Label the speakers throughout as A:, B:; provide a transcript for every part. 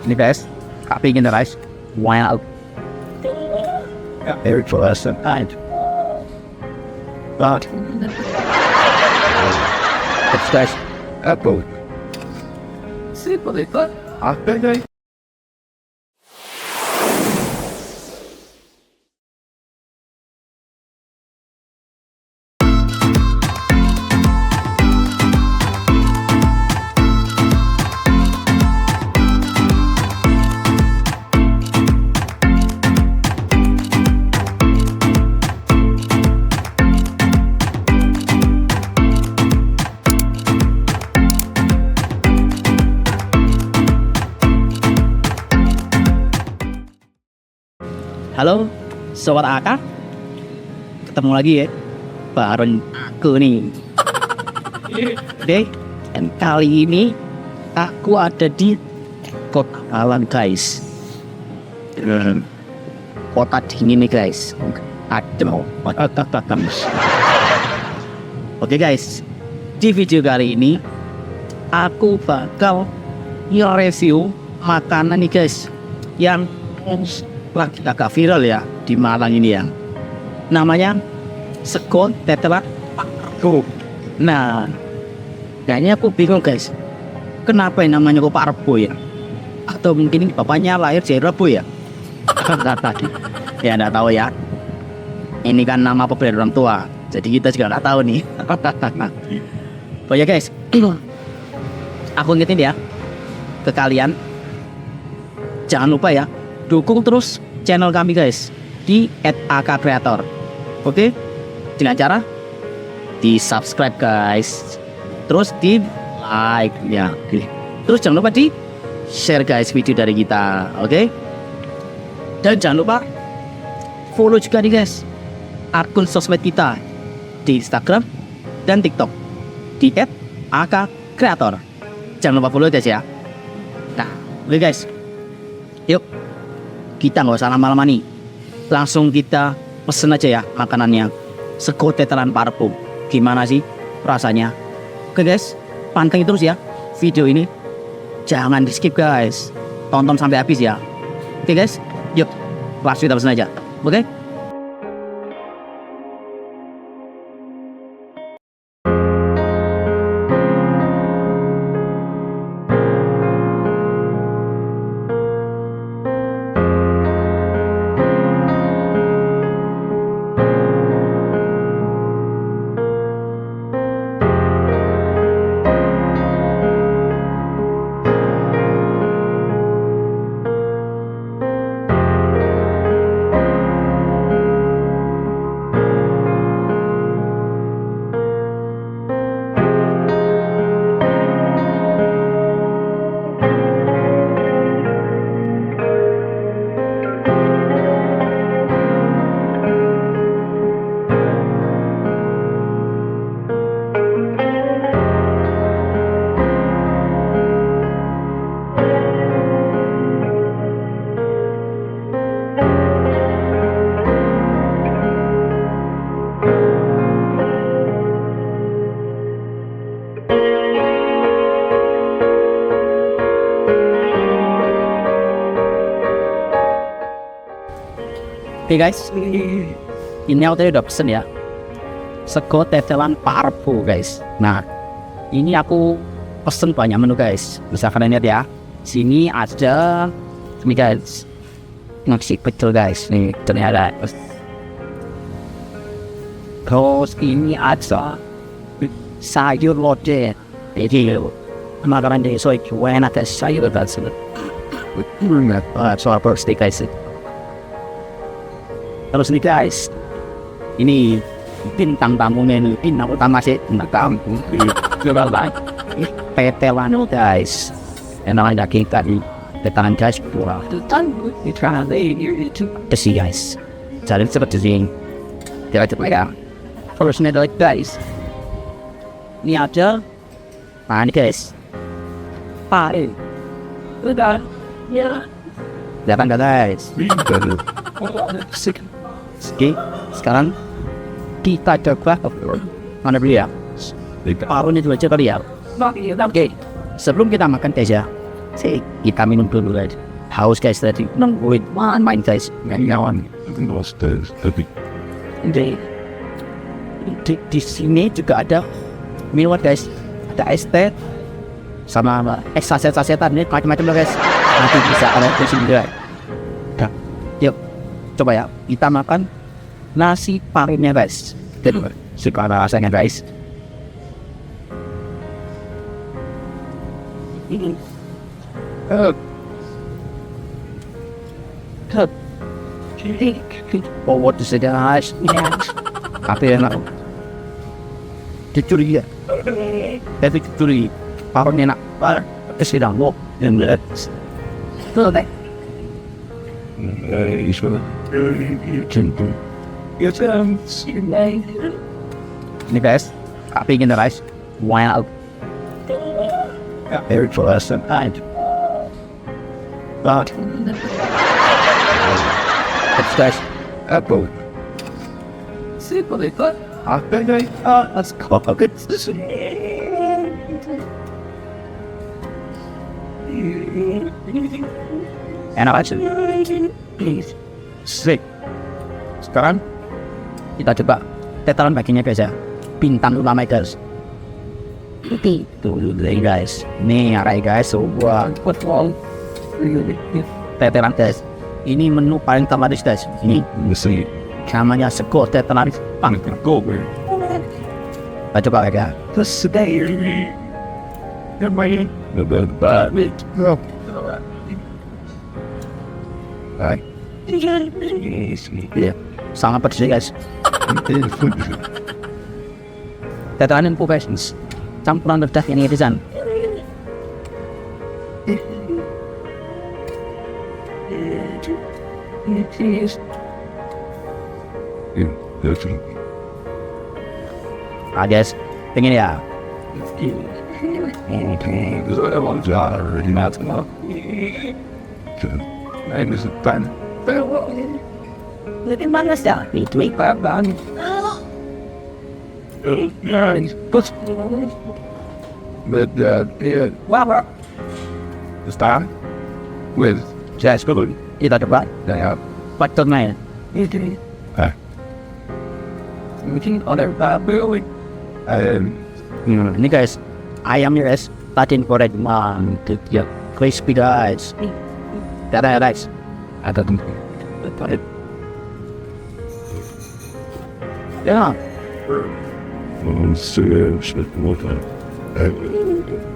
A: Ini guys, tapi gini guys, wow, very fast and kind. But it's guys, apple. Simple, but apa guys? Halo, sobat Aka, ketemu lagi ya, bareng aku nih. Oke, dan kali ini aku ada di kota Malang guys. Kota dingin nih guys. Aduh, oke guys, di video kali ini aku bakal nge-review makanan nih guys, yang lagi agak viral ya di Malang ini ya. Namanya sego tetelan Pak. Nah, kayaknya aku bingung guys, kenapa yang namanya kok Pak Rebo ya? Atau mungkin bapaknya lahir jadi Rebo ya? Tadi ya nggak tahu ya. Ini kan nama pemberian orang tua, jadi kita juga nggak tahu nih. Oh ya guys, aku ingetin ya ke kalian, jangan lupa ya, dukung terus channel kami guys di @akcreator. Oke? Dengan cara di subscribe guys, terus di like ya. Terus jangan lupa di share guys video dari kita. Oke? Dan jangan lupa follow juga nih guys akun sosmed kita di Instagram dan TikTok di @akcreator. Jangan lupa follow guys ya. Nah, oke guys, yuk kita nggak usah lama-lama nih, langsung kita pesen aja ya makanannya, sego tetelan Pak Rebo. Gimana sih rasanya? Oke guys, pantengin terus ya video ini, jangan di skip guys, tonton sampai habis ya. Oke guys, yuk langsung kita pesen aja. Oke? Oke guys, ini aku tadi udah pesen ya, sego tetelan Pak Rebo guys. Nah, ini aku pesen banyak menu guys. Bisa kalian lihat ya, sini ada ini guys, nasi pecel guys. Nih ternyata. Terus ini ada sayur lodeh. Jadi makanan dari soy enak ada sayur guys. So apa steak guys. Terus nih guys, ini bintang tamunya nih, bintang utama sih, bintang tamu. Tetelan guys, enak daging tadi, tetelan guys, kurang. Kasih guys, jadi seperti ini. Kita coba ya. Terus nih guys, ini ada, nah ini guys, pare, udah, ya, datang guys. Oke, sekarang kita coba mana beli ya? Parunya dulu aja kali ya. Oke, sebelum kita makan guys ya, Kita minum dulu guys. Haus guys tadi. Nungguin main guys.
B: Ngawan. Was tapi
A: Di sini juga ada minuman guys. Ada es teh sama saset-sasetan ini macam-macam loh guys. Nanti bisa kalian di sini guys. Udah. Yuk. Coba ya. Kita makan nasi parinnya guys. Dan suka rasanya guys. Oh, what is it guys? Tapi enak. Dicuri ya. Tapi dicuri. Parang enak. Kesidang lo. Dan tuh deh. Ini guys, tapi ingin guys, wow. Very fast and kind. But it's guys, apple. Simple it, but let's go. This enak aja. Sip. Sekarang kita coba tetelan bagiannya guys ya. Bintang utama guys. Tuh guys. Nih arai guys. Sebuah tetelan guys. Ini menu paling terlaris guys. Ini namanya sego tetelan. Kita coba ya. Terus sedih. Iya, sangat pedas guys. Tetelan empuk guys. Campuran pedas yang irisan. Ah guys, pengen ya. Lebih mana sih? Itu ikan.
B: But yeah,
A: Wow.
B: the start with jazz balloon.
A: Kita coba.
B: Yeah.
A: Faktornya.
B: Mungkin other balloon.
A: Ini guys, ayamnya guys, tadi goreng mantap ya, crispy guys. Ada guys,
B: Ada tempat.
A: ya.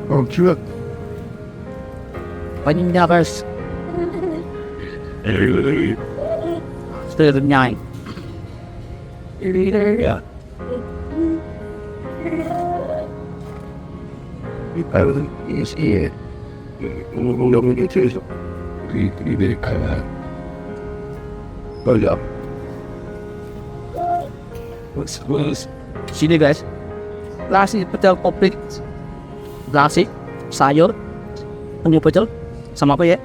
B: Oh, cute.
A: Banyak guys, setengah.
B: Yeah. Is here.
A: Sini guys, nasi pecel komplit, nasi, sayur, penyuh pecel, sama apa ya?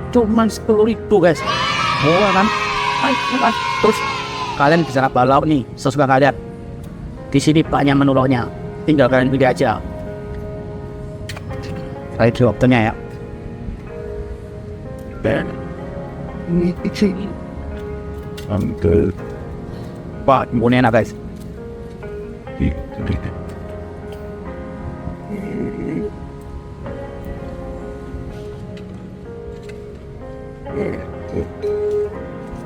A: Cuman 10.000 guys. Murah kan? Terus kalian bisa balau nih sesuka kalian. Di sini banyak menu lauknya, tinggal kalian pilih aja. Saya di optionnya ya.
B: Good.
A: Wah, ini enak guys.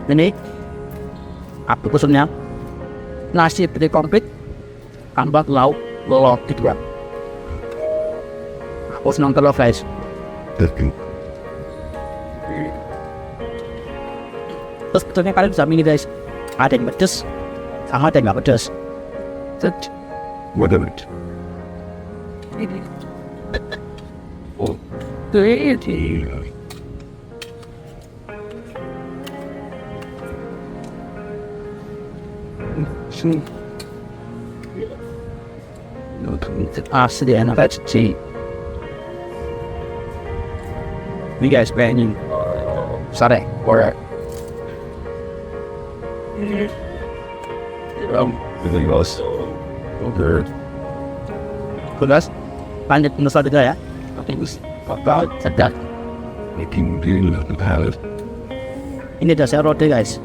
A: Ini apa khususnya nasi putih komplit tambah lauk lolok gitu ya. Aku senang telur guys. Terus betulnya kalian bisa milih guys, ada yang pedas sama ada yang nggak pedas.
B: Whatever it. Oh,
A: Asli enak banget sih. Ini guys, pengen sare, alright.
B: really was. Okay.
A: Guys, lanjut menu selanjutnya ya.
B: I think it was about
A: Sedap.
B: making deal of the palette.
A: Ini ada saya rode guys.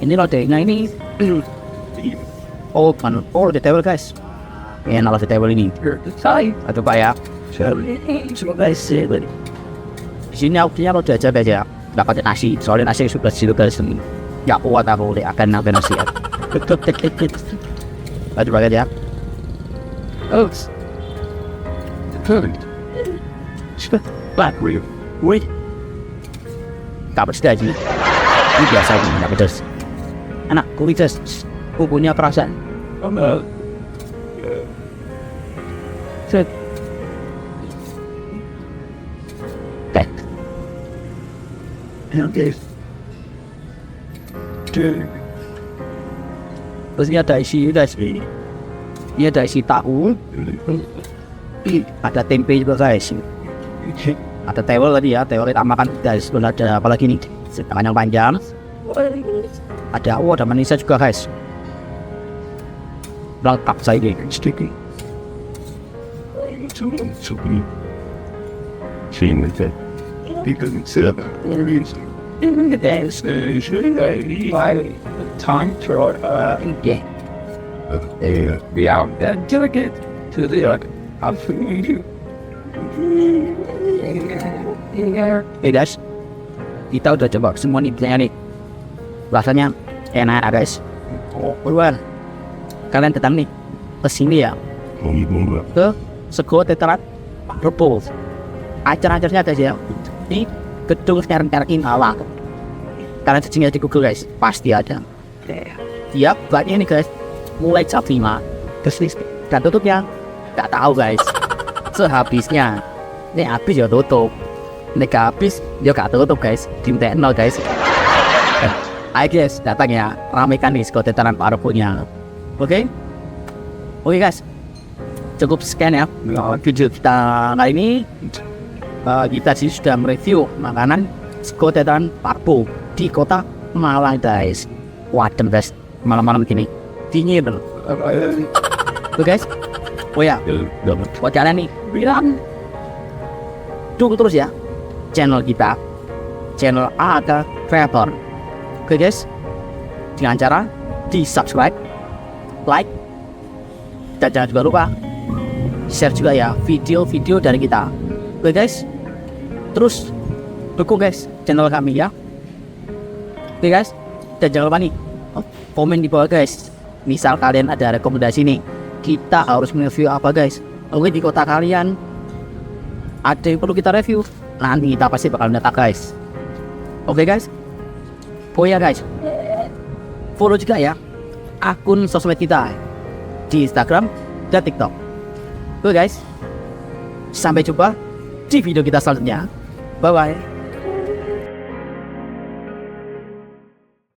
A: Ini rode. Nah ini open all the table guys. And all of the table ini. Atau pak ya. Semua guys. Di sini aku punya rode aja guys ya. Dapat nasi. Soalnya nasi sudah situ guys. Ya kuat aku deh akan nambah nasi ya. Aduh bagai ya. Oh.
B: Good.
A: Black. Wait. Dapat sudah aja. Ini biasa ini dapat terus. Anak kualitas. Aku punya perasaan. Set. Back.
B: Okay.
A: Terus ini ada isi guys. Ini ada isi tahu. Ada tempe juga guys. Ada tewel tadi ya, tewel kita makan guys. Belum ada apa lagi nih? Sedangkan yang panjang. Ada ada manisnya juga guys. Lengkap saya ini.
B: Sticky. So we seen that because it's time to
A: Yeah.
B: be out there to get to the
A: Guys, kita udah coba semua nih biasanya nih. Rasanya enak guys. Buruan, kalian datang nih ke sini ya, ke Sego Teteran Rebo. Acara-acaranya ada ya di gedung RRI Awang. Kalian searching di Google guys, pasti ada. Tiap buatnya nih guys, mulai jam 5 terus dan tutupnya nggak tahu guys. Sehabisnya, ini habis ya tutup. Ini gak habis, dia gak tutup guys. Tim TNO guys. Ayo guys, datang ya. Ramekan nih Sego Teteran Pak Rebonya. Oke? Oke guys. Cukup sekian ya video kita kali ini. Kita sih sudah mereview makanan Sego Teteran Pak Rebo di kota Malang guys. Wadem guys, malam-malam gini dingin. Oke guys. Oh ya, buat kalian nih bilang dukung terus ya channel kita, channel Aga Creator. Oke guys, dengan cara di subscribe, like, dan jangan juga lupa share juga ya video-video dari kita. Oke guys, terus dukung guys channel kami ya. Oke guys, dan jangan lupa nih komen di bawah guys. Misal kalian ada rekomendasi nih, kita harus mereview apa guys. Oke, di kota kalian ada yang perlu kita review, nanti kita pasti bakal data guys. Oke guys. Oh ya guys, follow juga ya akun sosmed kita di Instagram dan TikTok. Oke guys, sampai jumpa di video kita selanjutnya. Bye bye.